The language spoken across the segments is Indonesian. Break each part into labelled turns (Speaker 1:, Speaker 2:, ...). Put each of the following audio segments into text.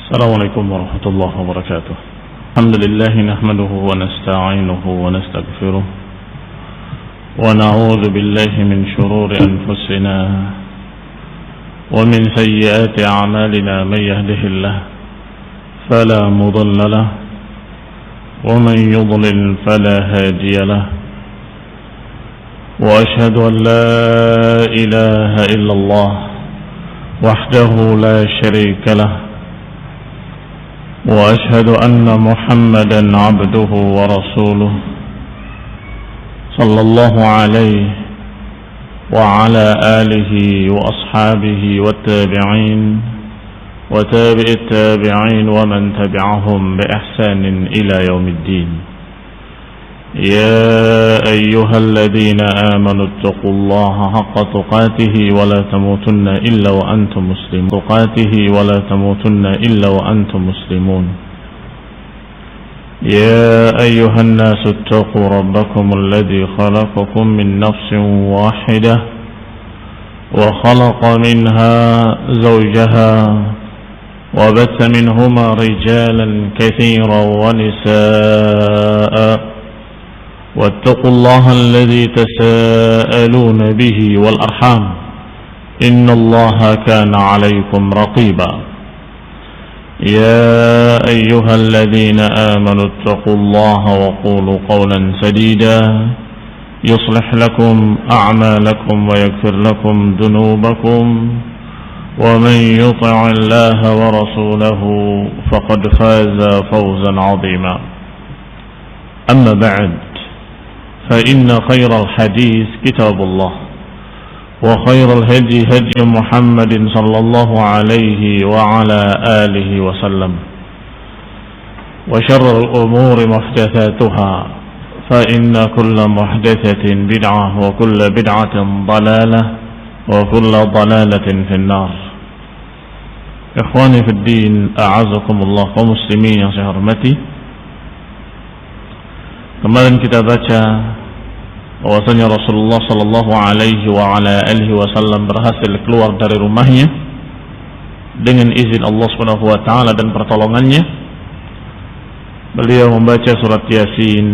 Speaker 1: السلام عليكم ورحمة الله وبركاته. الحمد لله نحمده ونستعينه ونستغفره ونعوذ بالله من شرور أنفسنا ومن سيئات أعمالنا. من يهده الله فلا مضل له ومن يضلل فلا هادي له، وأشهد أن لا إله إلا الله وحده لا شريك له، وأشهد أن محمدا عبده ورسوله صلى الله عليه وعلى آله وأصحابه والتابعين وتابع التابعين ومن تبعهم بإحسان إلى يوم الدين. يا أيها الذين آمنوا اتقوا الله حق تقاته ولا تموتن إلا وأنتم مسلمون ولا تموتن إلا وأنتم مسلمون. يا أيها الناس اتقوا ربكم الذي خلقكم من نفس واحدة وخلق منها زوجها وبث منهما رجالا كثيرا ونساء، واتقوا الله الذي تساءلون به والأرحام إن الله كان عليكم رقيبا. يا أيها الذين آمنوا اتقوا الله وقولوا قولا سديدا يصلح لكم أعمالكم ويغفر لكم ذنوبكم، ومن يطع الله ورسوله فقد فاز فوزا عظيما. أما بعد، فإن خير الحديث كتاب الله، وخير الهدي هدي محمد صلى الله عليه وعلى آله وسلم، وشر الأمور محدثاتها، فإن كل محدثة بدعة وكل بدعة ضلالة وكل ضلالة في النار. إخواني في الدين، أعزكم الله ومسلمين yang saya hormati. Kemarin kita baca bahwasanya Rasulullah sallallahu alaihi wa ala alihi wasallam berhasil keluar dari rumahnya dengan izin Allah Subhanahu wa taala dan pertolongannya. Beliau membaca surat Yasin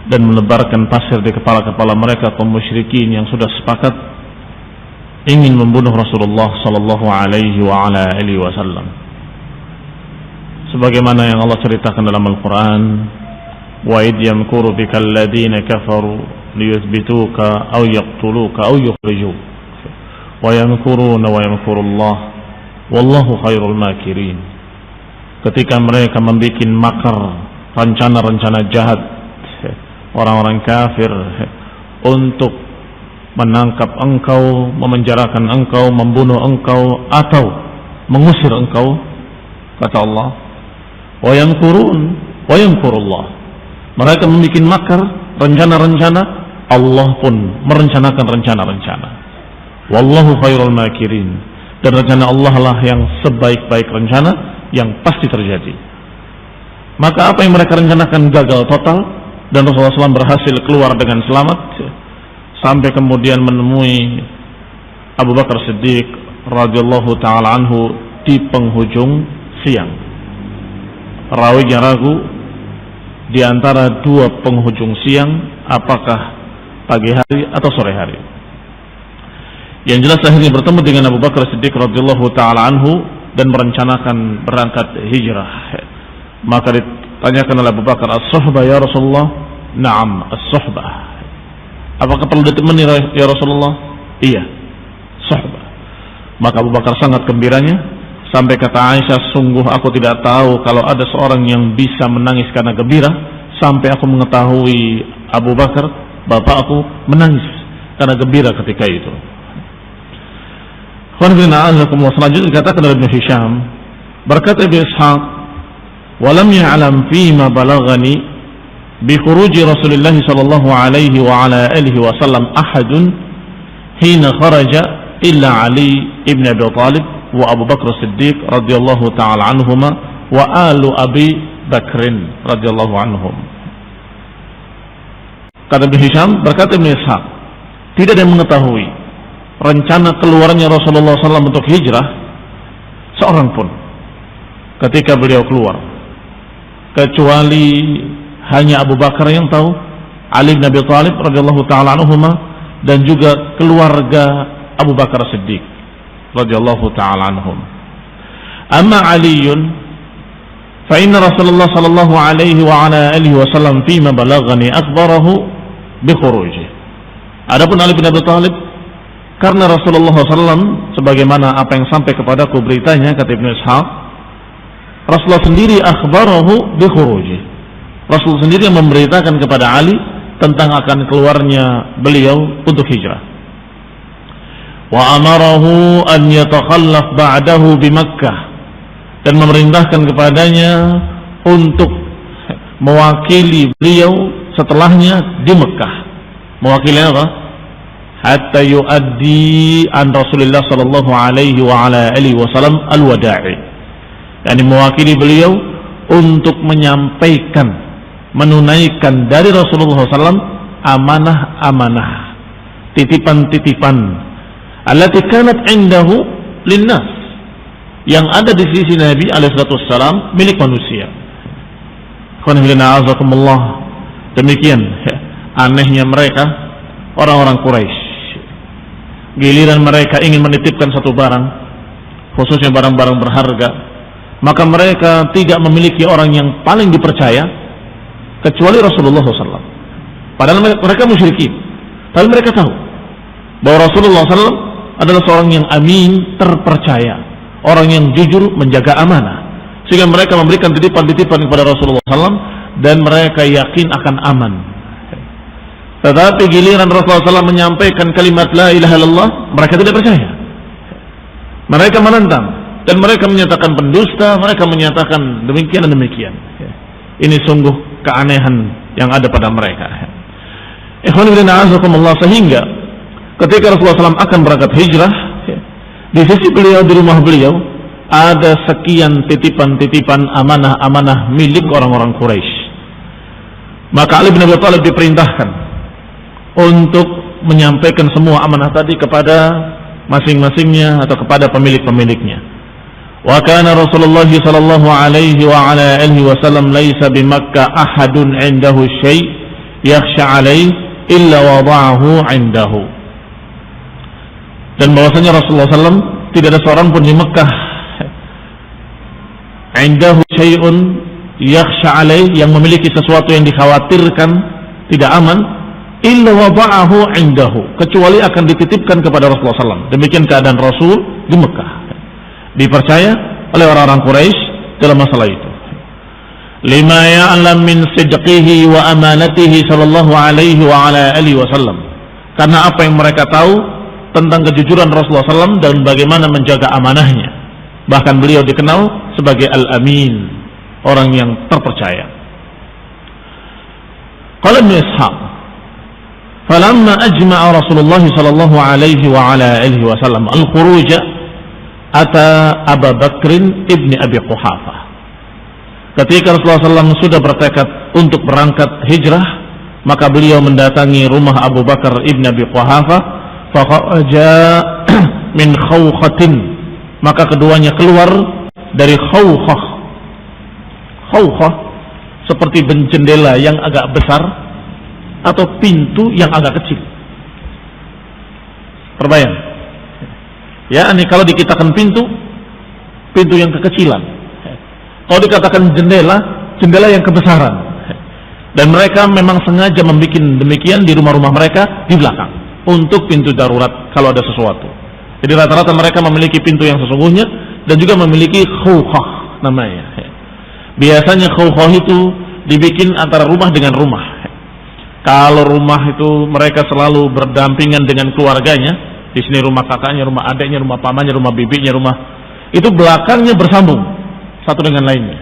Speaker 1: dan menebarkan pasir di kepala-kepala mereka kaum musyrikin yang sudah sepakat ingin membunuh Rasulullah sallallahu alaihi wa ala alihi wasallam. Sebagaimana yang Allah ceritakan dalam Al-Qur'an, وَإِذْ يَمْكُرُ بِكَ الَّذِينَ كَفَرُوا لِيُثْبِتُوكَ أَوْ يَقْتُلُوكَ أَوْ يُخْرِجُوكَ وَيَمْكُرُونَ وَيَمْكُرُ اللَّهُ وَاللَّهُ خَيْرُ الْمَاكِرِينَ. Ketika mereka membuat makar, rencana-rencana jahat orang-orang kafir untuk menangkap engkau, memenjarakan engkau, membunuh engkau, atau mengusir engkau, kata Allah, وَيَمْكُرُونَ وَيَمْكُرُ اللَّهُ. Mereka membuat makar, rencana-rencana, Allah pun merencanakan rencana-rencana. Wallahu khairul makirin. Dan rencana Allah lah yang sebaik-baik rencana yang pasti terjadi. Maka apa yang mereka rencanakan gagal total, dan Rasulullah SAW berhasil keluar dengan selamat, sampai kemudian menemui Abu Bakar Siddiq radhiyallahu ta'ala anhu di penghujung siang. Rawinya ragu di antara dua penghujung siang, apakah pagi hari atau sore hari. Yang jelas akhirnya bertemu dengan Abu Bakar Siddiq radhiyallahu ta'ala anhu dan merencanakan berangkat hijrah. Maka ditanyakan oleh Abu Bakar, "As-suhbah ya Rasulullah?" "Na'am, as-suhbah." Apakah perlu ditemani ya Rasulullah? Iya, suhbah. Maka Abu Bakar sangat gembiranya, sampai kata Aisyah, sungguh aku tidak tahu kalau ada seorang yang bisa menangis karena gembira, sampai aku mengetahui Abu Bakar, bapakku, menangis karena gembira ketika itu. Selanjutnya dikatakan oleh Ibn Hisham, berkata Ibn Ishaq, "Walam ya'lam fima balagani bi khuruji Rasulullah sallallahu alaihi wa ala alihi wasallam ahadun hina kharaja illa Ali ibn Abi Thalib wa Abu Bakar Siddiq radhiyallahu ta'ala anhuma wa alu Abi Bakrin radhiyallahu anhum." Kata Ibn Hisham, berkata Ibn Ishaq, tidak ada yang mengetahui rencana keluarnya Rasulullah SAW untuk hijrah seorang pun ketika beliau keluar, kecuali hanya Abu Bakar yang tahu, Ali bin Abi Thalib radhiyallahu taala anhuma, dan juga keluarga Abu Bakar Siddiq radhiyallahu taala anhum. Amma Aliun fa inna Rasulullah sallallahu alaihi wa ala alihi wasallam fima balaghani akhbarahu bi khuruji. Adapun Ali bin Abi Thalib, karena Rasulullah SAW sebagaimana apa yang sampai kepadaku beritanya, kata Ibnu Ishaq, Rasulullah sendiri akhbarahu bi khuruji. Rasul sendiri yang memberitakan kepada Ali tentang akan keluarnya beliau untuk hijrah. Wa amarahu an yatakhallaf ba'dahu bi Makkah, dan memerintahkan kepadanya untuk mewakili beliau setelahnya di Mekah. Mewakili apa? Hatta yuaddi an Rasulullah sallallahu alaihi wa ala alihi wasallam al-wada'i. Yani mewakili beliau untuk menyampaikan, menunaikan dari Rasulullah SAW amanah-amanah, titipan-titipan allati kanat indahu linnas, yang ada di sisi Nabi alaihissalam milik manusia. Demikian anehnya mereka, orang-orang Quraisy. Giliran mereka ingin menitipkan satu barang, khususnya barang-barang berharga, maka mereka tidak memiliki orang yang paling dipercaya kecuali Rasulullah SAW. Padahal mereka musyrikin, tapi mereka tahu bahwa Rasulullah SAW adalah seorang yang amin, terpercaya, orang yang jujur, menjaga amanah, sehingga mereka memberikan titipan-titipan kepada Rasulullah SAW dan mereka yakin akan aman. Tetapi giliran Rasulullah SAW menyampaikan kalimat la ilaha illallah, mereka tidak percaya. Mereka menentang dan mereka menyatakan pendusta, mereka menyatakan demikian dan demikian. Ini sungguh keanehan yang ada pada mereka. Sehingga ketika Rasulullah SAW akan berangkat hijrah, di sisi beliau, di rumah beliau, ada sekian titipan-titipan amanah-amanah milik orang-orang Quraisy. Maka Ali bin Abi Thalib diperintahkan untuk menyampaikan semua amanah tadi kepada masing-masingnya atau kepada pemilik-pemiliknya. Wa kana Rasulullah sallallahu alaihi wa ala alihi wasallam laisa bi Makkah ahadun 'indahu syai' yakhsha 'alaihi illa wada'ahu 'indahu. Dan bahwasanya Rasulullah SAW tidak ada seorang pun di Mekah 'indahu syai'un yakhsha 'alaihi, yang memiliki sesuatu yang dikhawatirkan tidak aman, illa wada'ahu 'indahu, kecuali akan dititipkan kepada Rasulullah SAW. Demikian keadaan Rasul di Mekah, dipercaya oleh orang-orang Quraisy dalam masalah itu. Lima ya'lam min sidqihi wa amanatihi sallallahu alaihi wa ala alihi wasallam, karena apa yang mereka tahu tentang kejujuran Rasulullah SAW dan bagaimana menjaga amanahnya. Bahkan beliau dikenal sebagai Al-Amin, orang yang terpercaya. Qala Ibnu Ishaq, falamma ajma'a Rasulullah sallallahu alaihi wa ala alihi wasallam al-khuruj ata Abu Bakr ibni Abi Quhafah. Ketika Rasulullah SAW sudah bertekad untuk berangkat hijrah, maka beliau mendatangi rumah Abu Bakar ibni Abi Quhafah. Faqaja min khawkhatin, maka keduanya keluar dari khawkhah. Khawkhah seperti jendela yang agak besar atau pintu yang agak kecil. Terbayang? Ya, ini kalau dikatakan pintu yang kekecilan. Kalau dikatakan jendela yang kebesaran. Dan mereka memang sengaja membuat demikian di rumah-rumah mereka di belakang, untuk pintu darurat kalau ada sesuatu. Jadi rata-rata mereka memiliki pintu yang sesungguhnya dan juga memiliki khawkhah namanya. Biasanya khawkhah itu dibikin antara rumah dengan rumah. Kalau rumah itu mereka selalu berdampingan dengan keluarganya, di sini rumah kakaknya, rumah adiknya, rumah pamannya, rumah bibinya, rumah itu belakangnya bersambung satu dengan lainnya.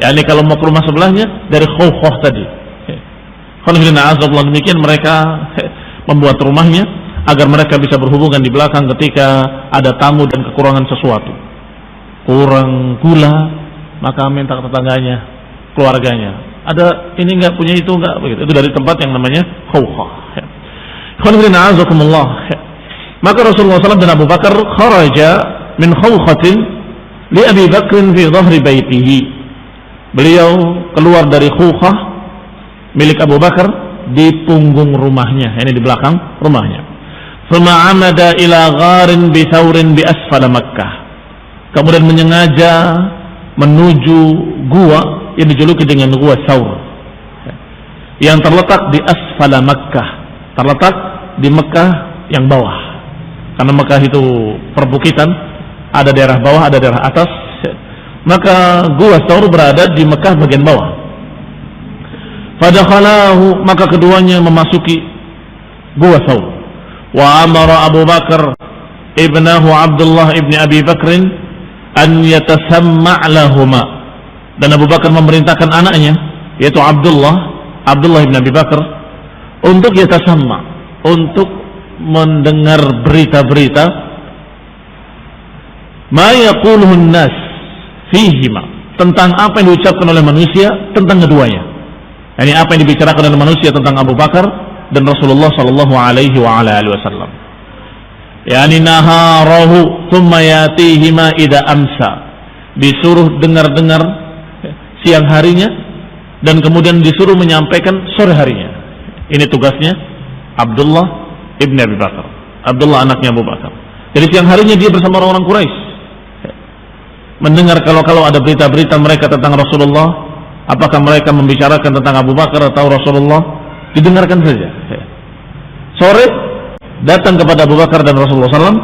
Speaker 1: Ya, ini kalau mau ke rumah sebelahnya dari khawkhah tadi. Demikian mereka membuat rumahnya agar mereka bisa berhubungan di belakang ketika ada tamu dan kekurangan sesuatu, kurang gula, maka minta ke tetangganya, keluarganya, ada ini enggak, punya itu enggak, begitu. Itu dari tempat yang namanya khawkhah. Maka Rasulullah SAW dan Abu Bakar kharaja min khawkhatin li Abi Bakr fi dhahri baitihi. Beliau keluar dari Khukhah milik Abu Bakar di punggung rumahnya, ini di belakang rumahnya. Thumma amada ila gharin bi thawrin bi asfala Makkah. Kemudian menyengaja menuju gua yang dijuluki dengan gua Thawr, yang terletak di asfala Makkah, terletak di Mekah yang bawah. Karena Mekah itu perbukitan, ada daerah bawah, ada daerah atas. Maka gua Thawr berada di Mekah bagian bawah. Fadakhalahu, maka keduanya memasuki gua Thawr. Wa amara Abu Bakar ibnahu Abdullah ibni Abi Bakrin an yatasamma' lahuma. Dan Abu Bakar memerintahkan anaknya, yaitu Abdullah ibn Abi Bakar, untuk yatasamma', untuk mendengar berita-berita ma yaquluhun nas fihima, tentang apa yang diucapkan oleh manusia tentang keduanya. Yani apa yang dibicarakan oleh manusia tentang Abu Bakar dan Rasulullah sallallahu alaihi wa ala alihi wasallam. Yani naharahu thumma yatihima idza amsa. Disuruh dengar-dengar siang harinya dan kemudian disuruh menyampaikan sore harinya. Ini tugasnya Abdullah ibn Abi Bakar, Abdullah anaknya Abu Bakar. Jadi siang harinya dia bersama orang-orang Quraisy, mendengar kalau ada berita-berita mereka tentang Rasulullah, apakah mereka membicarakan tentang Abu Bakar atau Rasulullah, didengarkan saja. Sore datang kepada Abu Bakar dan Rasulullah SAW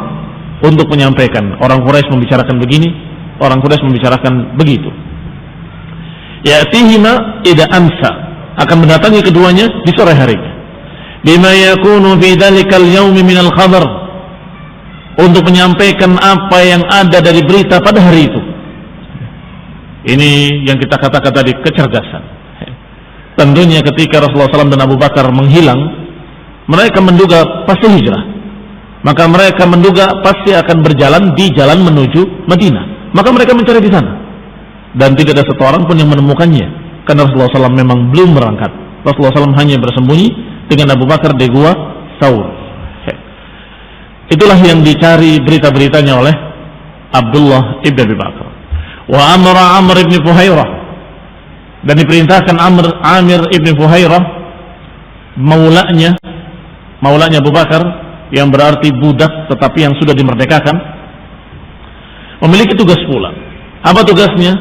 Speaker 1: untuk menyampaikan, orang Quraisy membicarakan begini, orang Quraisy membicarakan begitu. Ya'tihima idza amsa, akan mendatangi keduanya di sore hari. Bima yakunu fi dzalikal yaumi minal khabar, untuk menyampaikan apa yang ada dari berita pada hari itu. Ini yang kita katakan tadi, kecerdasan. Tentunya ketika Rasulullah SAW dan Abu Bakar menghilang, mereka menduga pasti hijrah. Maka mereka menduga pasti akan berjalan di jalan menuju Madinah. Maka mereka mencari di sana. Dan tidak ada satu orang pun yang menemukannya. Karena Rasulullah SAW memang belum berangkat. Rasulullah SAW hanya bersembunyi dengan Abu Bakar di gua Thawr. Itulah yang dicari berita-beritanya oleh Abdullah ibn Abi Bakar. Wa amara Amr ibn Fuhairah, dan diperintahkan Amir ibn Fuhairah, maulanya Abu Bakar, yang berarti budak tetapi yang sudah dimerdekakan, memiliki tugas pula. Apa tugasnya?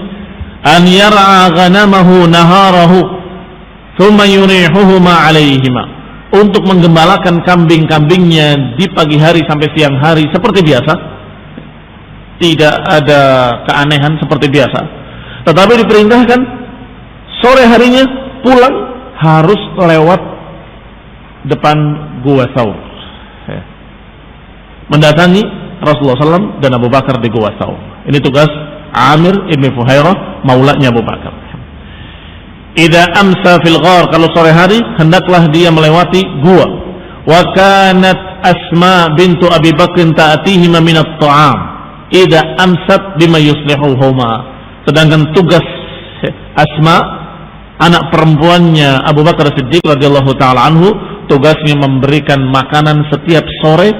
Speaker 1: An yar'a ghanamahu naharahu thumma yurihuhuma alaihima, untuk menggembalakan kambing-kambingnya di pagi hari sampai siang hari seperti biasa. Tidak ada keanehan, seperti biasa. Tetapi diperintahkan sore harinya pulang harus lewat depan gua Thawr, mendatangi Rasulullah SAW dan Abu Bakar di gua Thawr. Ini tugas Amir ibn Fuhairah, maulanya Abu Bakar. Idza amsa fil ghar, kalau sore hari hendaklah dia melewati gua. Wa kanat Asma bintu Abi Bakr ta'tihima min at-ta'am idza amsat bima yuslihuhuma. Sedangkan tugas Asma, anak perempuannya Abu Bakar Siddiq radhiyallahu taala anhu, tugasnya memberikan makanan setiap sore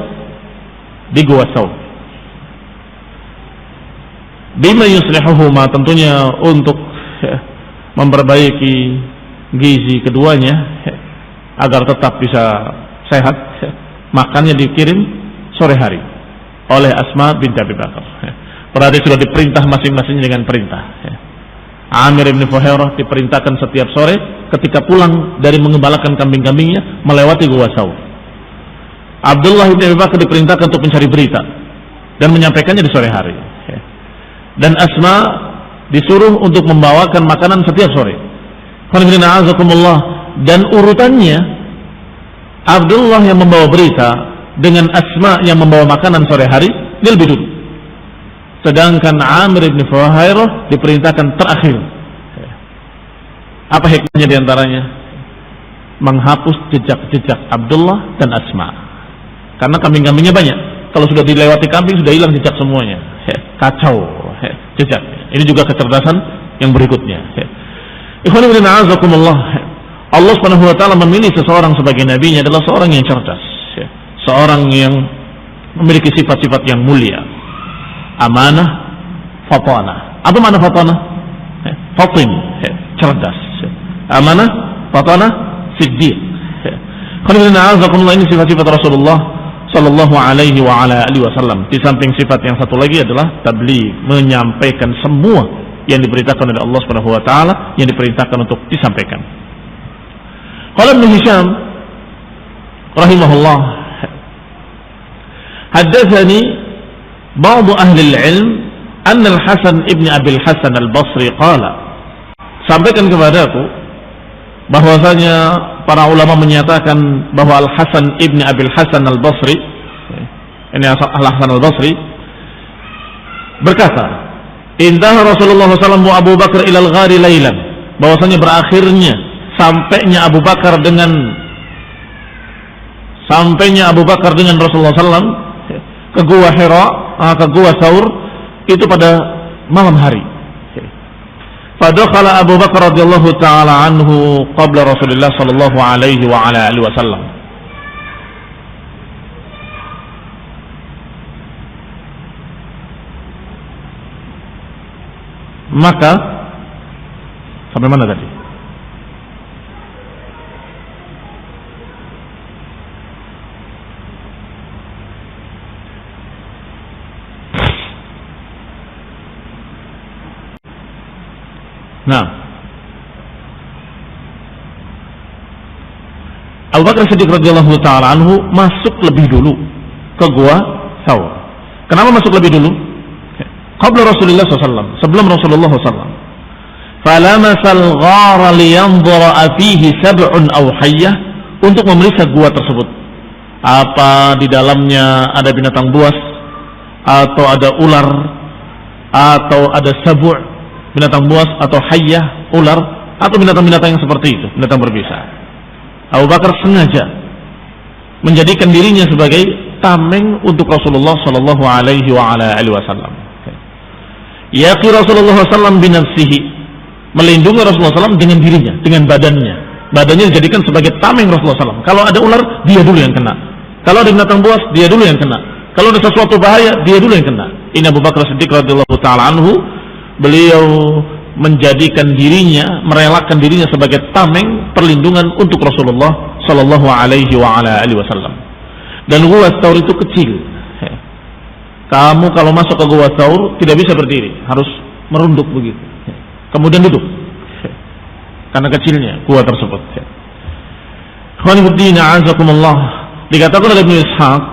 Speaker 1: di gua Thawr. Bima yuslihuhuma, tentunya untuk memperbaiki gizi keduanya agar tetap bisa sehat. Makannya dikirim sore hari oleh Asma binti Abi Bakar. Berarti sudah diperintah masing-masing dengan perintah. Amir ibn Fuhairah diperintahkan setiap sore ketika pulang dari mengembalakan kambing-kambingnya melewati gua Thawr. Abdullah ibn Abi Bakar diperintahkan untuk mencari berita dan menyampaikannya di sore hari. Dan Asma disuruh untuk membawakan makanan setiap sore. Dan urutannya, Abdullah yang membawa berita dengan Asma yang membawa makanan sore hari, dia lebih dulu. Sedangkan Amir ibn Fuhairah diperintahkan terakhir. Apa hikmahnya diantaranya? Menghapus jejak-jejak Abdullah dan Asma. Karena kambing-kambingnya banyak. Kalau sudah dilewati kambing, sudah hilang jejak semuanya. Kacau jejak. Ini juga kecerdasan yang berikutnya. Ikhwan fillah a'azakumullah. Allah Subhanahu wa taala memilih seseorang sebagai nabinya adalah seorang yang cerdas, seorang yang memiliki sifat-sifat yang mulia, amanah, fatana. Apa makna fatana? Fatin, cerdas. Amanah, fatana, siddiq. Ini sifat-sifat Rasulullah sallallahu alaihi wa ala alihi wasallam. Di samping sifat yang satu lagi adalah tabligh, menyampaikan semua yang diberitakan oleh Allah Subhanahu wa taala, yang diperintahkan untuk disampaikan. Qala Ibnu Hisham rahimahullah, haddatsani ba'd ahli al-ilm anna al-Hasan ibn Abi al-Hasan al-Basri qala, sampaikan kepadaku bahwasanya para ulama menyatakan bahwa Al-Hasan ibn Abi al-Hasan al-Basri, ini Al-Hasan al-Basri berkata, intaha Rasulullah SAW wa Abu Bakar ilal ghari lailan, bahwasanya berakhirnya sampainya Abu Bakar dengan Rasulullah SAW ke Gua Hira, ke Gua Thaur, itu pada malam hari. Fadakhala Abu Bakar radhiyallahu taala anhu qabla Rasulullah sallallahu alaihi wa ala alihi wasallam. Maka sampai mana tadi? Nah, Abu Bakar Siddiq radhiyallahu taala anhu masuk lebih dulu ke Gua Thaur. Kenapa masuk lebih dulu? Qabla Rasulullah SAW, sebelum Rasulullah SAW. Falamasal ghara liyanzura fihi sab'un aw hayyah, untuk memeriksa gua tersebut. Apa di dalamnya ada binatang buas, atau ada ular, atau ada sabu', binatang buas, atau hayyah, ular, atau binatang-binatang yang seperti itu, binatang berbisa. Abu Bakar sengaja menjadikan dirinya sebagai tameng untuk Rasulullah sallallahu alaihi wa ala alihi wasallam. Yaqi Rasulullah sallallahu binafsihi, melindungi Rasulullah sallallahu dengan dirinya, dengan badannya. Badannya dijadikan sebagai tameng Rasulullah sallallahu. Kalau ada ular, dia dulu yang kena. Kalau ada binatang buas, dia dulu yang kena. Kalau ada sesuatu bahaya, dia dulu yang kena. Ini Abu Bakar Siddiq radhiyallahu taala anhu, beliau menjadikan dirinya, merelakan dirinya sebagai tameng perlindungan untuk Rasulullah sallallahu alaihi wa ala alihi wasallam. Dan Gua Thaur itu kecil. Kamu kalau masuk ke Gua Thaur tidak bisa berdiri, harus merunduk begitu. Kemudian duduk. Karena kecilnya gua tersebut. Khonifuddin a'azakumullah, dikatakan oleh Ibnu Ishaq,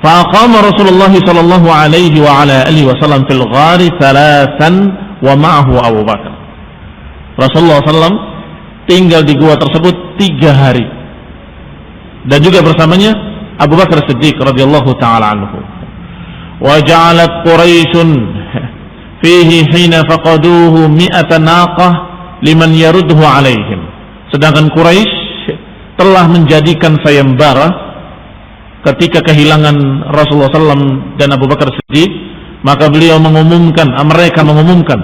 Speaker 1: faqama Rasulullah sallallahu alaihi wa ala alihi wasallam fil ghari thalathan wa ma'ahu Abu Bakar. Rasulullah sallallahu tinggal di gua tersebut 3 hari. Dan juga bersamanya Abu Bakar Siddiq radhiyallahu taala anhu. Wa ja'alat Quraisyun fihi hina faqaduhu 100 naqah liman yarudhu alaihim. Sedangkan Quraisy telah menjadikan sayembara ketika kehilangan Rasulullah SAW dan Abu Bakar Siddiq, maka beliau mengumumkan, mereka mengumumkan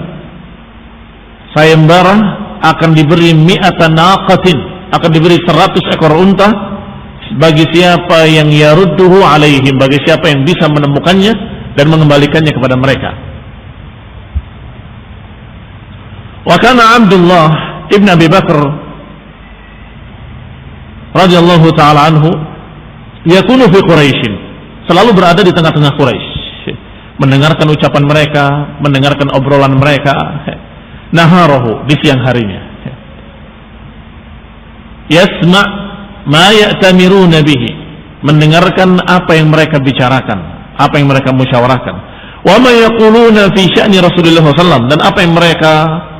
Speaker 1: sayembara akan diberi 100 naqatin, akan diberi 100 ekor unta bagi siapa yang yarudduhu alaihim, bagi siapa yang bisa menemukannya dan mengembalikannya kepada mereka. Wa kana Abdullah ibn Abi Bakar radhiyallahu taala anhu yakunu fi Quraisy, selalu berada di tengah-tengah Quraisy, mendengarkan ucapan mereka, mendengarkan obrolan mereka, naharahu, di siang harinya, yasma' ma ya'tamiruna bihi, mendengarkan apa yang mereka bicarakan, apa yang mereka musyawarahkan, wa ma yaquluna fi sya'ni Rasulullah SAW, dan apa yang mereka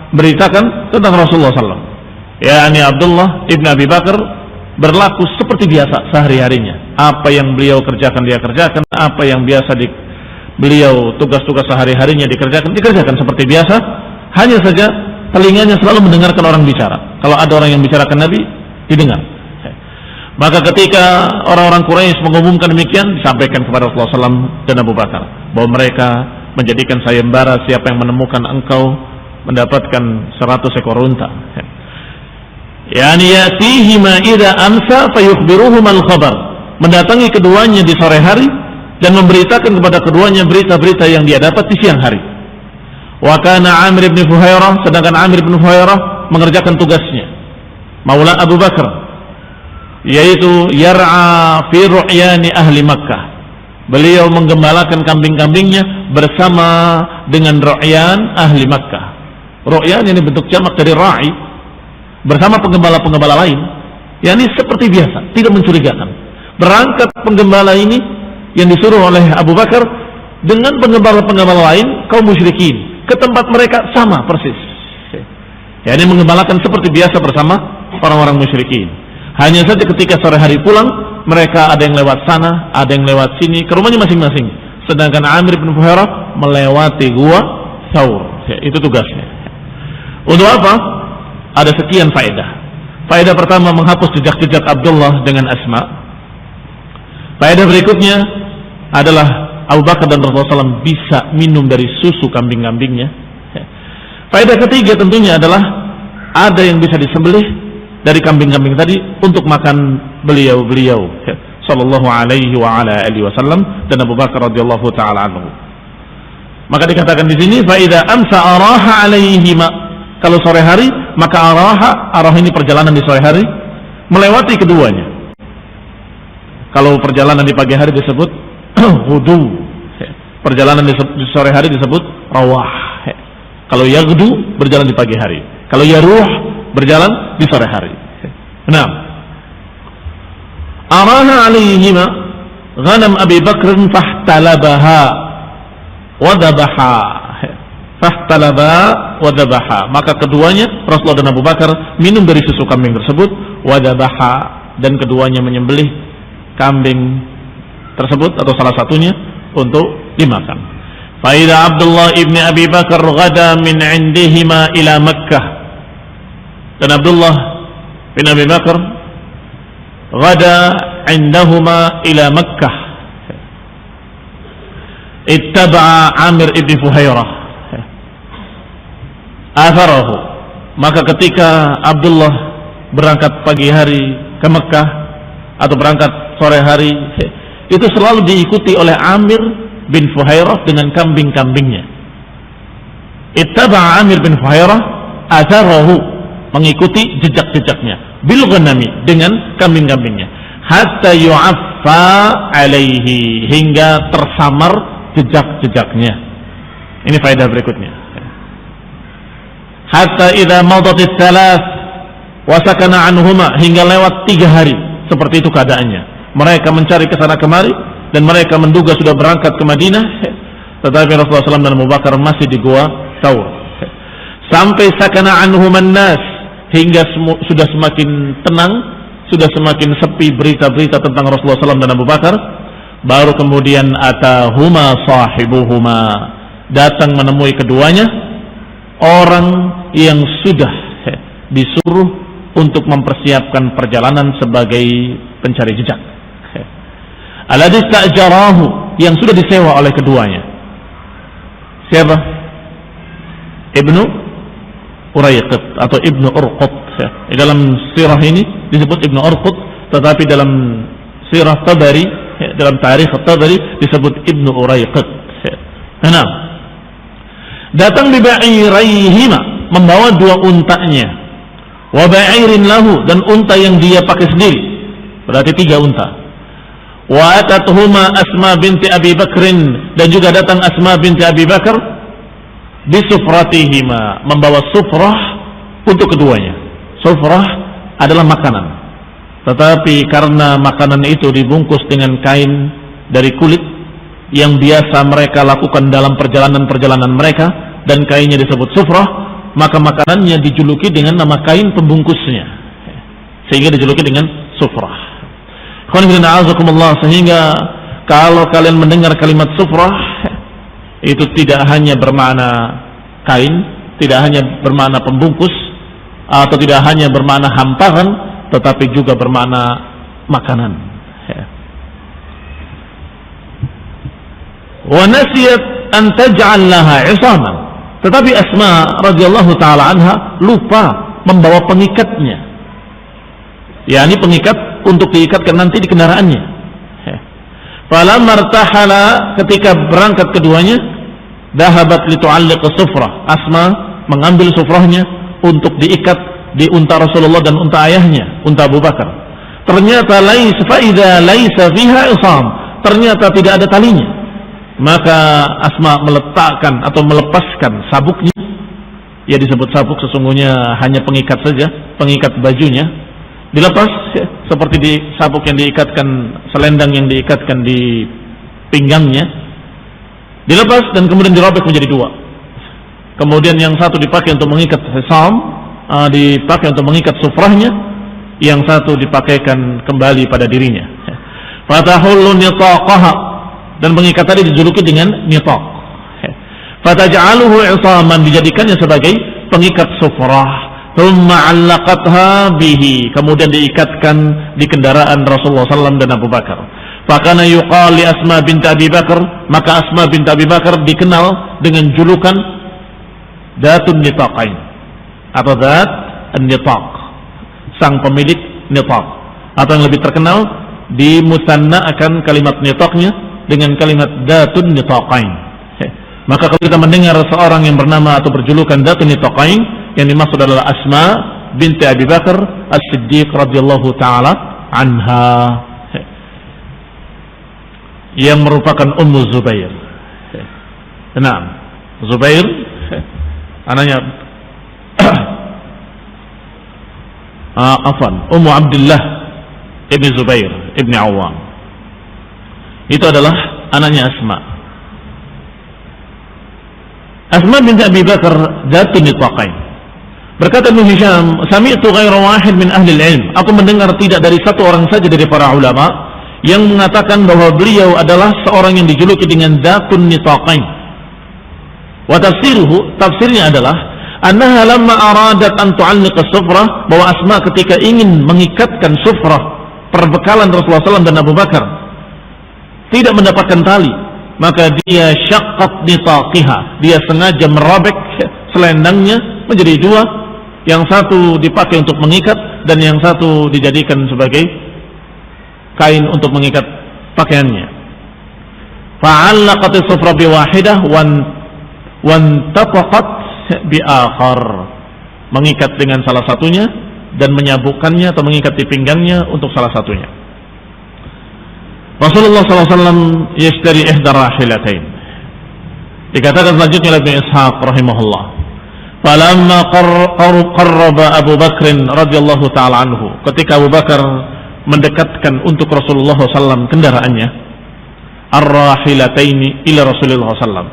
Speaker 1: beritakan tentang Rasulullah SAW. yakni Abdullah ibn Abi Bakar berlaku seperti biasa sehari-harinya. Apa yang beliau kerjakan dia kerjakan, apa yang biasa beliau tugas-tugas sehari-harinya dikerjakan seperti biasa. Hanya saja telinganya selalu mendengarkan orang bicara. Kalau ada orang yang bicarakan Nabi, didengar. Maka ketika orang-orang Quraisy mengumumkan demikian, disampaikan kepada Rasulullah SAW dan Abu Bakar bahwa mereka menjadikan sayembara siapa yang menemukan engkau mendapatkan 100 ekor unta. Yani yatihi ma idza amsa fayukhbiruhum al-khabar. Mendatangi keduanya di sore hari dan memberitakan kepada keduanya berita-berita yang dia dapat di siang hari. Wa kana Amir bin Fuhairah, sedangkan Amir bin Fuhairah mengerjakan tugasnya Maula Abu Bakar, yaitu yar'a fi ru'yani ahli Makkah. Beliau menggembalakan kambing-kambingnya bersama dengan ru'yan ahli Makkah. Ru'yan ini bentuk jamak dari ra'i, bersama penggembala-penggembala lain. Yani seperti biasa, tidak mencurigakan. Berangkat penggembala ini yang disuruh oleh Abu Bakar dengan penggembala-penggembala lain kaum musyrikin ke tempat mereka sama persis. Yani menggembalakan seperti biasa bersama orang-orang musyrikin. Hanya saja ketika sore hari pulang, mereka ada yang lewat sana, ada yang lewat sini, ke rumahnya masing-masing. Sedangkan Amir bin Fuhairah melewati gua Thawr. Itu tugasnya. Untuk apa? Ada sekian faedah. Faedah pertama, menghapus jejak-jejak Abdullah dengan Asma. Faedah berikutnya adalah Abu Bakar dan Rasulullah SAW bisa minum dari susu kambing-kambingnya. Faedah ketiga tentunya adalah ada yang bisa disembelih dari kambing-kambing tadi untuk makan beliau-beliau sallallahu alaihi wa ala alihi wasallam dan Abu Bakar radhiyallahu taala anhu. Maka dikatakan di sini fa idza amsa araha alaihi ma, kalau sore hari maka arah ini perjalanan di sore hari melewati keduanya. Kalau perjalanan di pagi hari disebut wudu, perjalanan di sore hari disebut rawah. Kalau yaghdu berjalan di pagi hari, kalau yaruh berjalan di sore hari. Nah, araha alaihima ghanam Abi Bakr fahtalabaha wadabaha, fahtalaba wadabaha. Maka keduanya Rasulullah dan Abu Bakar minum dari susu kambing tersebut, wadabaha, dan keduanya menyembelih kambing tersebut atau salah satunya untuk dimakan. Faida Abdullah ibn Abi Bakar ghada min indihima ila Makkah. Dan Abdullah bin Abi Bakar ghada indahuma ila Makkah, ittaba'a Amir ibn Fuhairah atharahu. Maka ketika Abdullah berangkat pagi hari ke Makkah atau berangkat sore hari, itu selalu diikuti oleh Amir bin Fuhairah dengan kambing-kambingnya. Ittaba'a Amir bin Fuhairah atharahu, mengikuti jejak-jejaknya, bil ghanami, dengan kambing-kambingnya, hatta yu'affa alaihi, hingga tersamar jejak-jejaknya. Ini faedah berikutnya. Hatta idza madatis salas wa sakana anhuma, hingga lewat 3 hari, seperti itu keadaannya. Mereka mencari ke sana kemari dan mereka menduga sudah berangkat ke Madinah, tetapi Rasulullah SAW dan Abu Bakar masih di gua Thawr. Sampai sakana anhuman nas, hingga sudah semakin tenang, sudah semakin sepi berita-berita tentang Rasulullah SAW dan Abu Bakar, baru kemudian atahuma sahibuhuma, datang menemui keduanya orang yang sudah disuruh untuk mempersiapkan perjalanan sebagai pencari jejak, alladzi sta'jarahu, yang sudah disewa oleh keduanya. Siapa? Ibnu Urayqit atau Ibnu Urqut. Di dalam sirah ini disebut Ibnu Urqut, tetapi dalam sirah Tabari, dalam tarikh Tabari disebut Ibnu Urayqit. Nah, datang bi ba'iraihima, membawa 2 untanya, wa ba'irin lahu, dan unta yang dia pakai sendiri, berarti 3 unta. Wa atatuhuma Asma binti Abi Bakrin, dan juga datang Asma binti Abi Bakar bisufratihima, membawa sufrah untuk keduanya. Sufrah adalah makanan, tetapi karena makanan itu dibungkus dengan kain dari kulit yang biasa mereka lakukan dalam perjalanan-perjalanan mereka, dan kainnya disebut sufrah, maka makanannya dijuluki dengan nama kain pembungkusnya, sehingga dijuluki dengan sufrah. Sehingga kalau kalian mendengar kalimat sufrah, itu tidak hanya bermakna kain, tidak hanya bermakna pembungkus, atau tidak hanya bermakna hamparan, tetapi juga bermakna makanan. Wa nasiyat an taj'al laha 'isaman, tetapi Asma radhiyallahu taala anha lupa membawa pengikatnya, yakni pengikat untuk diikatkan nanti di kendaraannya. Falamma martahala, ketika berangkat keduanya, Dahabat litu'alliq sufrah. Asma mengambil sufrahnya untuk diikat di unta Rasulullah dan unta ayahnya, unta Abu Bakar. Ternyata faida laisa fiha isam. Ternyata tidak ada talinya. Maka Asma meletakkan atau melepaskan sabuknya. Ya, disebut sabuk, sesungguhnya hanya pengikat saja, pengikat bajunya. Dilepas ya, seperti di sabuk yang diikatkan, selendang yang diikatkan di pinggangnya. Dilepas dan kemudian dirobek menjadi dua. Kemudian yang satu dipakai untuk mengikat hisam, dipakai untuk mengikat sufrahnya, yang satu dipakaikan kembali pada dirinya. Fatahullu nitaqaha, dan pengikat tadi dijuluki dengan nitaq. Fataj'aluhu isaman, dijadikannya sebagai pengikat sufrah. Thumma 'allaqatha bihi, kemudian diikatkan di kendaraan Rasulullah SAW dan Abu Bakar. Fakana yuqal li Asma bint Abi Bakar, maka Asma bint Abi Bakar dikenal dengan julukan Datun Nitaqain atau Dat An-Nitaq, sang pemilik nitaq, atau yang lebih terkenal dimusannakan kalimat nitaqnya dengan kalimat Datun Nitaqain. Maka kalau kita mendengar seorang yang bernama atau berjulukan Datun Nitaqain, yang dimaksud adalah Asma binti Abi Bakar As-Siddiq radhiyallahu taala anha, yang merupakan Ummu Zubair. Nah, Zubair anaknya Ummu Abdullah ibni Zubair ibni Awam. Itu adalah anaknya Asma. Asma binti Abi Bakar Datun Nitaqain. Berkata Ibnu Hisham, sami'tu ghaira wahid min ahli al-ilm. Aku mendengar tidak dari satu orang saja dari para ulama yang mengatakan bahwa beliau adalah seorang yang dijuluki dengan Datun Nitaqain. Wa tafsiruhu, tafsirnya adalah annaha lamma aradat an tu'alliq as-sufrah, bahwa Asma ketika ingin mengikatkan sufrah, perbekalan Rasulullah SAW dan Abu Bakar, tidak mendapatkan tali, maka dia syaqqat nitaqiha, dia sengaja merobek selendangnya menjadi dua, yang satu dipakai untuk mengikat dan yang satu dijadikan sebagai kain untuk mengikat pakaiannya. Fa'allaqat as-sufra biwahidah wantataqat biakhar, mengikat dengan salah satunya dan menyabukkannya atau mengikat di pinggangnya untuk salah satunya. Rasulullah SAW yashtari ihda rahilatain. Dikatakan selanjutnya oleh Ibnu Ishaq rahimahullah, falamma qarraba Abu Bakr radhiyallahu taala anhu, ketika Abu Bakar mendekatkan untuk Rasulullah SAW kendaraannya, ar-rahilataini ila Rasulullah SAW,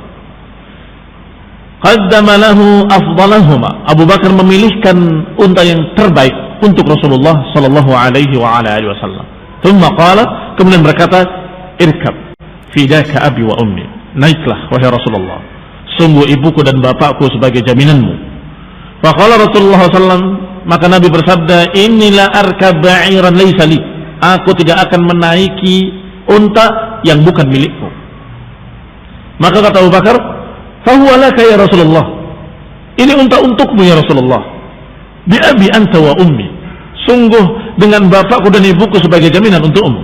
Speaker 1: qaddama lahu afdalahuma, Abu Bakar memilihkan unta yang terbaik untuk Rasulullah sallallahu alaihi wa ala alihi wasallam. Thumma qala, kemudian berkata, irkab fidaka abi wa ummi, naiklah wahai Rasulullah, sungguh ibuku dan bapakku sebagai jaminanmu. Faqala Rasulullah SAW, maka Nabi bersabda, inilah arkab ba'iran laysa li, aku tidak akan menaiki unta yang bukan milikku. Maka kata Abu Bakar, fahuwa laka ya Rasulullah, ini unta untukmu ya Rasulullah. Bi abi anta wa ummi, sungguh dengan bapakku dan ibuku sebagai jaminan untukmu.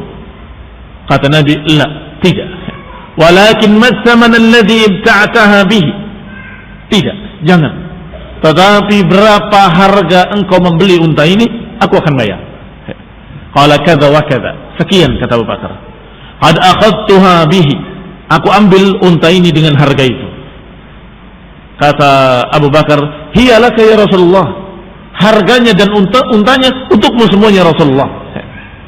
Speaker 1: Kata Nabi, la, tidak. Walakin matsaman alladhi ibta'taha bihi, tidak, jangan. Tetapi berapa harga engkau membeli unta ini, aku akan bayar. Qala kadza wa kadza, sekian kata Abu Bakar. Qad akhadtuha bihi, aku ambil unta ini dengan harga itu. Kata Abu Bakar, hiya laka ya Rasulullah, harganya dan untanya untukmu semuanya Rasulullah.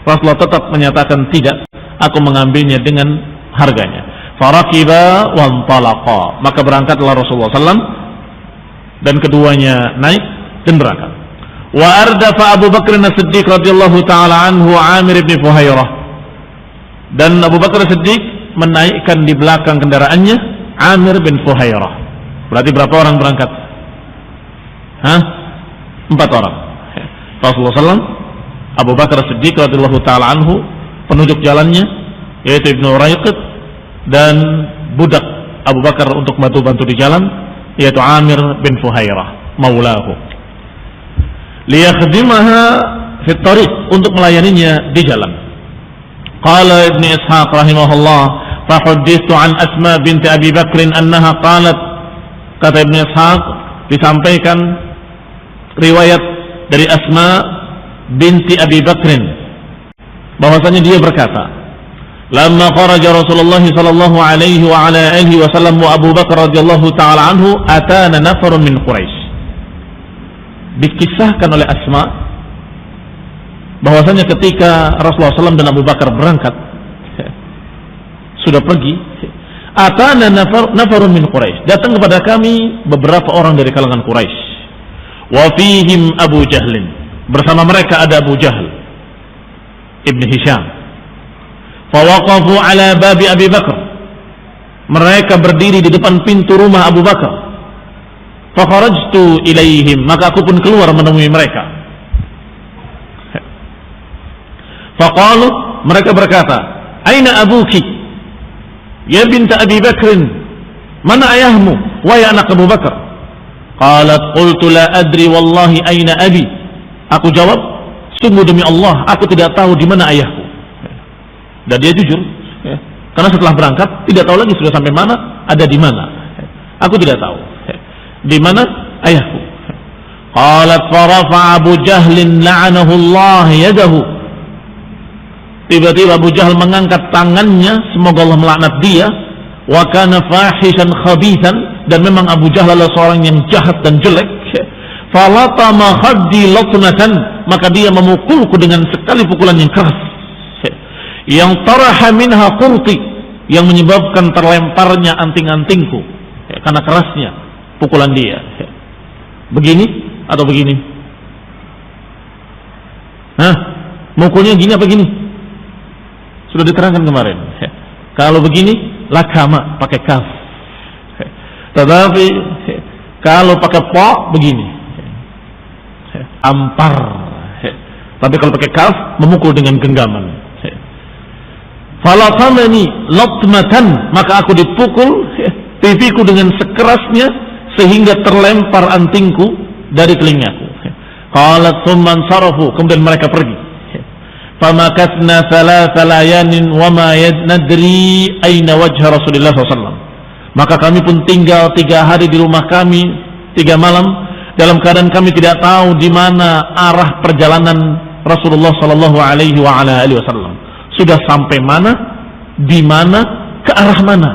Speaker 1: Rasulullah tetap menyatakan tidak, aku mengambilnya dengan harganya. Farakiba wantalaqa, maka berangkatlah Rasulullah SAW dan keduanya naik dan berangkat. Wa ardafa Abu Bakr As-Siddiq radhiyallahu taala anhu Amir bin Fuhairah, dan Abu Bakar As-Siddiq menaikkan di belakang kendaraannya Amir bin Fuhairah. Berarti berapa orang berangkat? 4 orang. Rasulullah SAW, Abu Bakar As-Siddiq radhiyallahu taala anhu, penunjuk jalannya yaitu Ibnu Uraiqid, dan budak Abu Bakar untuk bantu-bantu di jalan yaitu Amir bin Fuhairah maulahu, liyakhdimaha fit tariq, untuk melayaninya di jalan. Qala Ibnu Ishaq rahimahullah, فحدثت عن أسماء بنت أبي بكر أنها قالت, kata Ibnu Ishaq, disampaikan riwayat dari Asma binti Abi Bakrin bahwasanya dia berkata, lamma kharaja Rasulullah sallallahu alaihi wa ala alihi wasallam wa Abu Bakar radhiyallahu taala anhu atana nafarun min Quraisy. Dikisahkan oleh Asma bahwasanya ketika Rasulullah SAW dan Abu Bakar berangkat sudah pergi, atana nafarun min Quraisy, datang kepada kami beberapa orang dari kalangan Quraisy, wa fihim Abu Jahlin, bersama mereka ada Abu Jahl Ibn Hisham. Fawaqafu ala babi Abi Bakar, mereka berdiri di depan pintu rumah Abu Bakar. Fakharajtu ilaihim, maka aku pun keluar menemui mereka. Faqalu, mereka berkata, aina abuki ya binta Abi Bakrin, mana ayahmu wahai anak Abu Bakar? Qalat qultu la adri wallahi aina abi, aku jawab, sungguh demi Allah aku tidak tahu di mana ayahku. Dan dia jujur, karena setelah berangkat tidak tahu lagi sudah sampai mana, ada di mana. Aku tidak tahu di mana ayahku. Qalat farafa Abu Jahlin la'anahu Allah yadahu. Tiba-tiba Abu Jahal mengangkat tangannya, semoga Allah melaknat dia. Wa kana fahishan khabithan, dan memang Abu Jahal adalah seorang yang jahat dan jelek. Falatama khaddi latnatan, maka dia memukulku dengan sekali pukulan yang keras, yang taraha minha qurti, yang menyebabkan terlemparnya anting-antingku, karena kerasnya pukulan dia. Begini atau begini? Mukulnya gini apa gini? Sudah diterangkan kemarin. Kalau begini lakama pakai kaf, tetapi kalau pakai po begini ampar, tapi kalau pakai kaf memukul dengan genggaman. Falatamani latmatan, maka aku dipukul pipiku dengan sekerasnya sehingga terlempar antingku dari telingaku. Qalat thumma ansarafu, kemudian mereka pergi. Famakatna thalatha layanin wa ma nadri aina wajha Rasulullah SAW. Maka kami pun tinggal 3 hari di rumah kami, 3 malam, dalam keadaan kami tidak tahu di mana arah perjalanan Rasulullah Sallallahu Alaihi Wasallam. Sudah sampai mana, di mana, ke arah mana.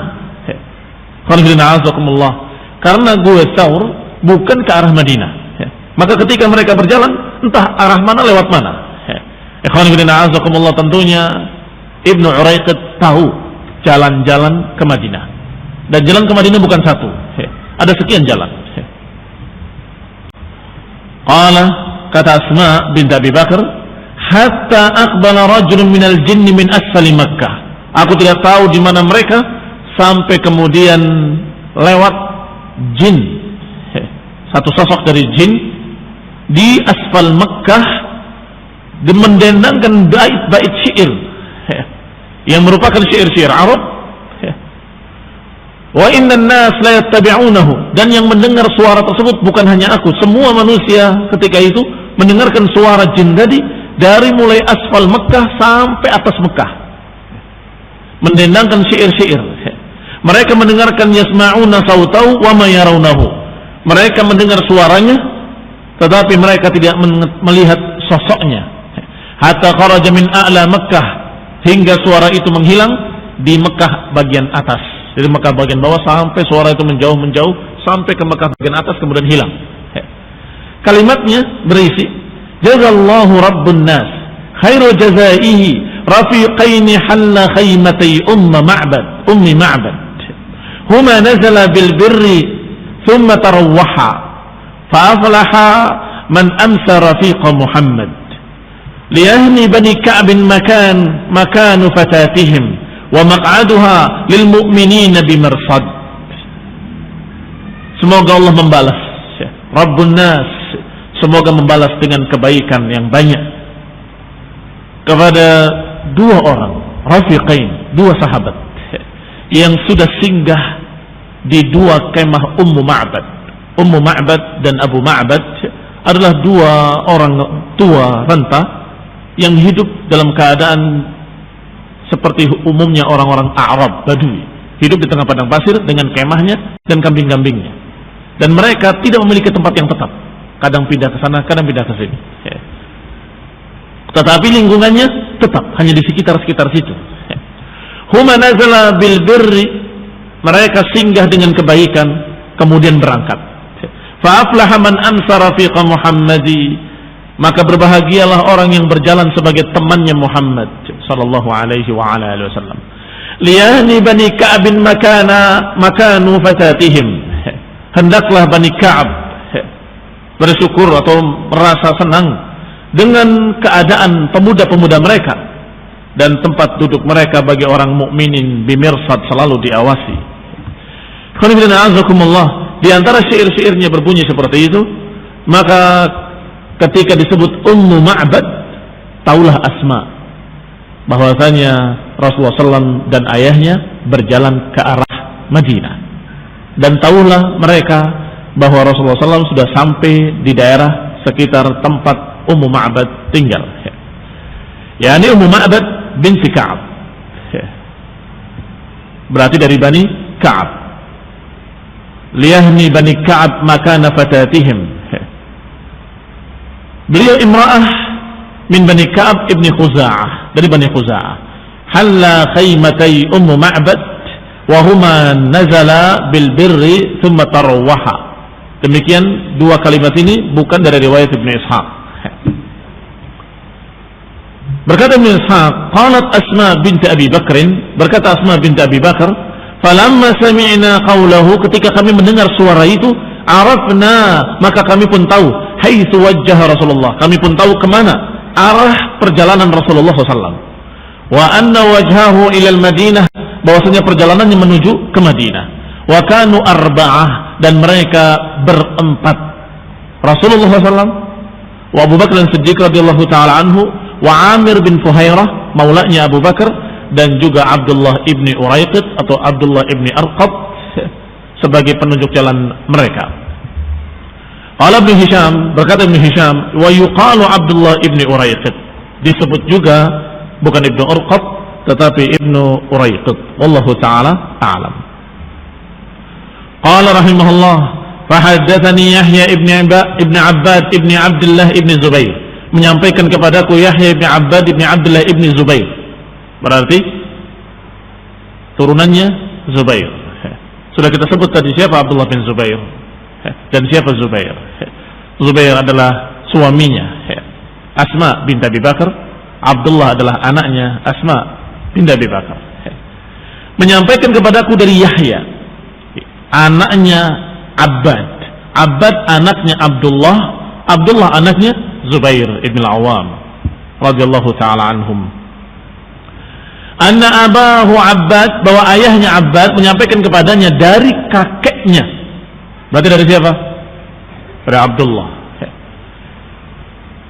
Speaker 1: Karena gue Saur bukan ke arah Madinah, maka ketika mereka berjalan entah arah mana lewat mana. Tentunya Ibnu Uraiqid tahu jalan-jalan ke Madinah, dan jalan ke Madinah bukan satu, ada sekian jalan. Qala, kata Asma bint Abi Bakar, hatta aqbala rajulun minal jinni min asfali Makkah. Aku tidak tahu di mana mereka, sampai kemudian lewat jin, satu sosok dari jin di asfal Makkah, mendendangkan bait-bait syair yang merupakan syair-syair Arab. Wa innan nas la yattabi'unahu, dan yang mendengar suara tersebut bukan hanya aku, semua manusia ketika itu mendengarkan suara jin tadi dari mulai asfal Mekah sampai atas Mekah, mendendangkan syair-syair. Mereka mendengarkan yasma'una sautahu wa ma yarawnahu, mereka mendengar suaranya tetapi mereka tidak melihat sosoknya. Hatta kharaja min a'la Mekah, hingga suara itu menghilang di Mekah bagian atas. Dari Mekah bagian bawah sampai suara itu menjauh sampai ke Mekah bagian atas, kemudian hilang. Kalimatnya berisi, jazallahu rabbun nas khairu jazaihi rafiqaini halla khaymatay ummi ma'bad huma nazala bil birri thumma tarawwaha fa aflaha man amsa rafiqa Muhammad liyahni bani Ka'bin makanu fatatihim wa maq'aduha lil mu'minina bimarsad. Semoga Allah membalas, Rabbun Nas, semoga membalas dengan kebaikan yang banyak kepada 2 orang rafiqain, 2 sahabat yang sudah singgah di 2 kemah Ummu Ma'bad. Ummu Ma'bad dan Abu Ma'bad adalah 2 orang tua renta yang hidup dalam keadaan seperti umumnya orang-orang Arab Badui, hidup di tengah padang pasir dengan kemahnya dan kambing-kambingnya. Dan mereka tidak memiliki tempat yang tetap, kadang pindah ke sana, kadang pindah ke sini. Tetapi lingkungannya tetap hanya di sekitar-sekitar situ. Huma nazala bil birri, mereka singgah dengan kebaikan kemudian berangkat. Fa aflaha man ansara fi Muhammadi, maka berbahagialah orang yang berjalan sebagai temannya Muhammad sallallahu alaihi wa ala alihi wasallam. Liyahni bani Ka'ab makanu fatatihim, hendaklah Bani Ka'ab bersyukur atau merasa senang dengan keadaan pemuda-pemuda mereka dan tempat duduk mereka bagi orang mukminin bimirsad, selalu diawasi. Di antara syair-syairnya berbunyi seperti itu. Maka ketika disebut Ummu Ma'bad, taulah Asma bahwasanya Rasulullah SAW dan ayahnya berjalan ke arah Madinah. Dan tahulah mereka bahwa Rasulullah SAW sudah sampai di daerah sekitar tempat Ummu Ma'bad tinggal. Yani Ummu Ma'bad binti Ka'ab, berarti dari Bani Ka'ab. Liyahni Bani Ka'ab makana fatatihim. Beliau imra'ah min Bani Ka'ab ibni Khuza'ah, dari Bani Khuza'ah. Halla khaymatay Ummu Ma'bad wahuma nazala bil birri thumma tarwaha. Demikian dua kalimat ini bukan dari riwayat Ibnu Ishaq. Berkata Ibnu Ishaq, qalat Asma binti Abi Bakrin, berkata Asma binti Abi Bakar, falamma sami'na qawlahu, ketika kami mendengar suara itu, arafna, maka kami pun tahu, haitsu wajjaha Rasulullah, kami pun tahu kemana arah perjalanan Rasulullah SAW. Wa anna wajhahu ilal Madinah, bahwasanya perjalanannya menuju ke Madinah. Wa kanu arba'ah, dan mereka berempat, Rasulullah SAW, wa Abu Bakar Siddiq radhiyallahu taala anhu, wa Amir bin Fuhairah maulanya Abu Bakar, dan juga Abdullah ibni Uraiqid atau Abdullah ibni Arqab sebagai penunjuk jalan mereka. Qala Ibnu Hisham, berkata Ibnu Hisham, wa yuqalu Abdullah ibni Uraiqid, disebut juga bukan Ibnu Arqab tetapi Ibnu Uraiqid, wallahu taala a'lam. Qala rahimahullah, fahaddatsani Yahya ibn Abbad ibn Abdullah ibn Zubair, menyampaikan kepadaku Yahya ibn Abbad ibn Abdullah ibn Zubair, berarti turunannya Zubair. Sudah kita sebut tadi siapa Abdullah bin Zubair dan siapa Zubair. Zubair adalah suaminya Asma binti Abi Bakar, Abdullah adalah anaknya Asma binti Abi Bakar. Menyampaikan kepadaku dari Yahya, anaknya Abbad, Abbad anaknya Abdullah, Abdullah anaknya Zubair ibn al-Awwam radhiyallahu taala anhum. Anna abahu Abbad, bahwa ayahnya Abbad menyampaikan kepadanya dari kakeknya. Berarti dari siapa? Dari Abdullah.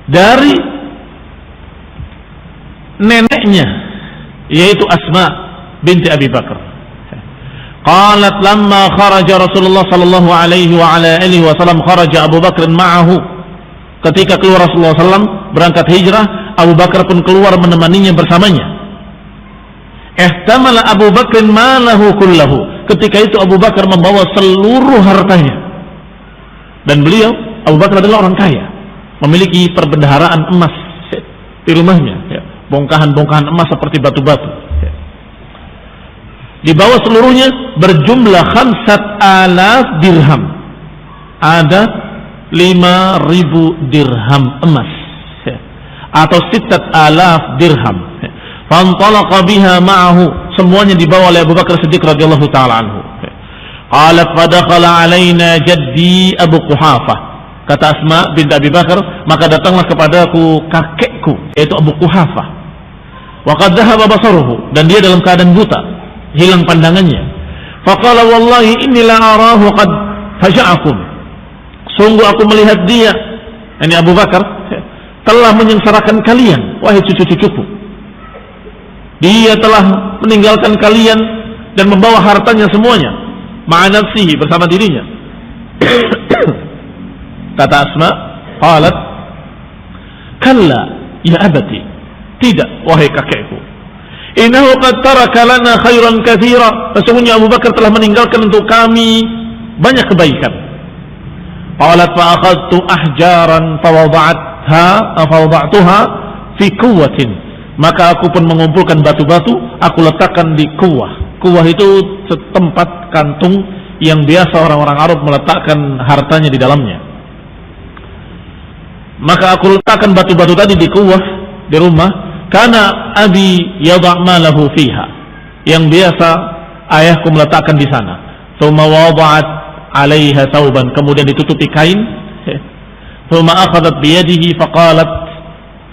Speaker 1: Dari neneknya, yaitu Asma binti Abi Bakar. Qalat lamma kharaja Rasulullah sallallahu alaihi wa ala alihi wasallam, kharaja Abu Bakar ma'ahu. Ketika keluar Rasulullah SAW berangkat hijrah, Abu Bakar pun keluar menemaninya bersamanya. Ihtamala Abu Bakr malahu kullahu, ketika itu Abu Bakar membawa seluruh hartanya. Dan beliau, Abu Bakar adalah orang kaya, memiliki perbendaharaan emas di rumahnya, bongkahan-bongkahan emas seperti batu-batu. Dibawa seluruhnya berjumlah 5,000 dirham, ada 5.000 dirham emas, atau 6,000 dirham. Fantalaqa biha ma'ahu, semuanya dibawa oleh Abu Bakar Siddiq radhiyallahu taala anhu. Qalat fadakhala alaina jaddi Abu Quhafah, kata Asma binti Abi Bakar, maka datanglah kepadaku kakekku yaitu Abu Quhafah. Wa qad dhahaba basaruhu, dan dia dalam keadaan buta, hilang pandangannya. Faqala wallahi inni la arahu qad faja'akum, sungguh aku melihat dia, ini Abu Bakar, telah menyengsarakan kalian wahai cucu-cucuku. Dia telah meninggalkan kalian dan membawa hartanya semuanya, ma'anafsihi, bersama dirinya. Kata Asma, qalat, kalla ya abati, tidak wahai kakekku. Innahu qad taraka lana khairan katsira. Sesungguhnya Abu Bakar telah meninggalkan untuk kami banyak kebaikan. Qalat fa akhadtu ahjaran fawada'tuha fi quwwatin. Maka aku pun mengumpulkan batu-batu, aku letakkan di kuwah. Kuwah itu setempat kantung yang biasa orang-orang Arab meletakkan hartanya di dalamnya. Maka aku letakkan batu-batu tadi di kuwah di rumah. Karena abi yadha' malahu fiha, yang biasa ayahku meletakkan di sana. Thumma wada'at 'alaiha thawban, kemudian ditutupi kain. Thumma akhadhat bi yadihi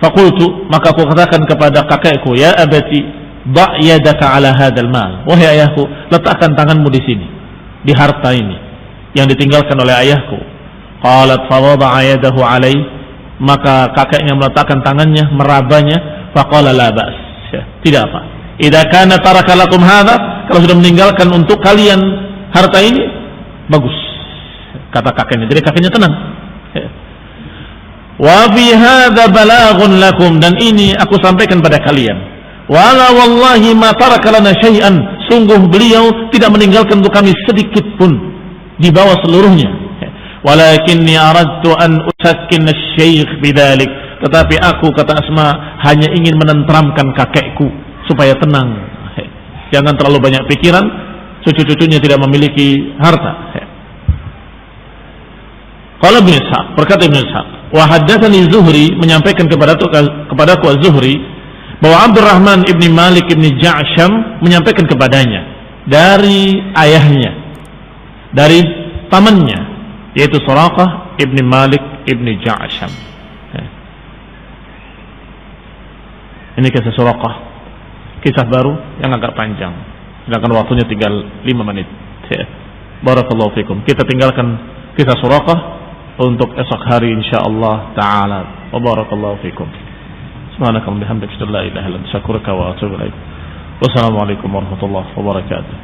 Speaker 1: faqultu, maka aku katakan kepada kakekku, ya abati da' yadaka 'ala hadzal mal. Wahai ayahku, letakkan tanganmu di sini, di harta ini yang ditinggalkan oleh ayahku. Qalat fa wada'a yadahu 'alaihi, maka kakeknya meletakkan tangannya, merabanya. Faqala la ba's, tidak apa. Idza kana taraka lakum hadza, kalau sudah meninggalkan untuk kalian harta ini, bagus, kata kakeknya. Jadi kakeknya tenang. Wa fi hadza balaghun lakum, dan ini aku sampaikan pada kalian. Wala wallahi ma taraka lana syai'an, sungguh beliau tidak meninggalkan untuk kami sedikit pun, di bawah seluruhnya. Walakinni aradtu an usakkina asy-syaikh bidzalik, tetapi aku, kata Asma, hanya ingin menenteramkan kakekku supaya tenang. Jangan terlalu banyak pikiran, cucu-cucunya tidak memiliki harta. Qala Ibnu Ishaq, berkata Ibnu Ishaq, wa haddatsani Zuhri, menyampaikan kepadaku Az-Zuhri bahwa Abdurrahman ibni Malik ibni Ja'sham menyampaikan kepadanya dari ayahnya, dari pamannya, yaitu Suraqah ibni Malik ibni Ja'sham. Ini kisah Suraqah, kisah baru yang agak panjang, sedangkan waktunya tinggal 5 menit. Barakallahu fikum. Kita tinggalkan kisah Suraqah untuk esok hari insyaallah taala. Wa barakallahu fikum. Subhanakallahumma bihamdika, la ilaha illa anta, astaghfiruka wa atubu ilaik. Wassalamualaikum warahmatullahi wabarakatuh.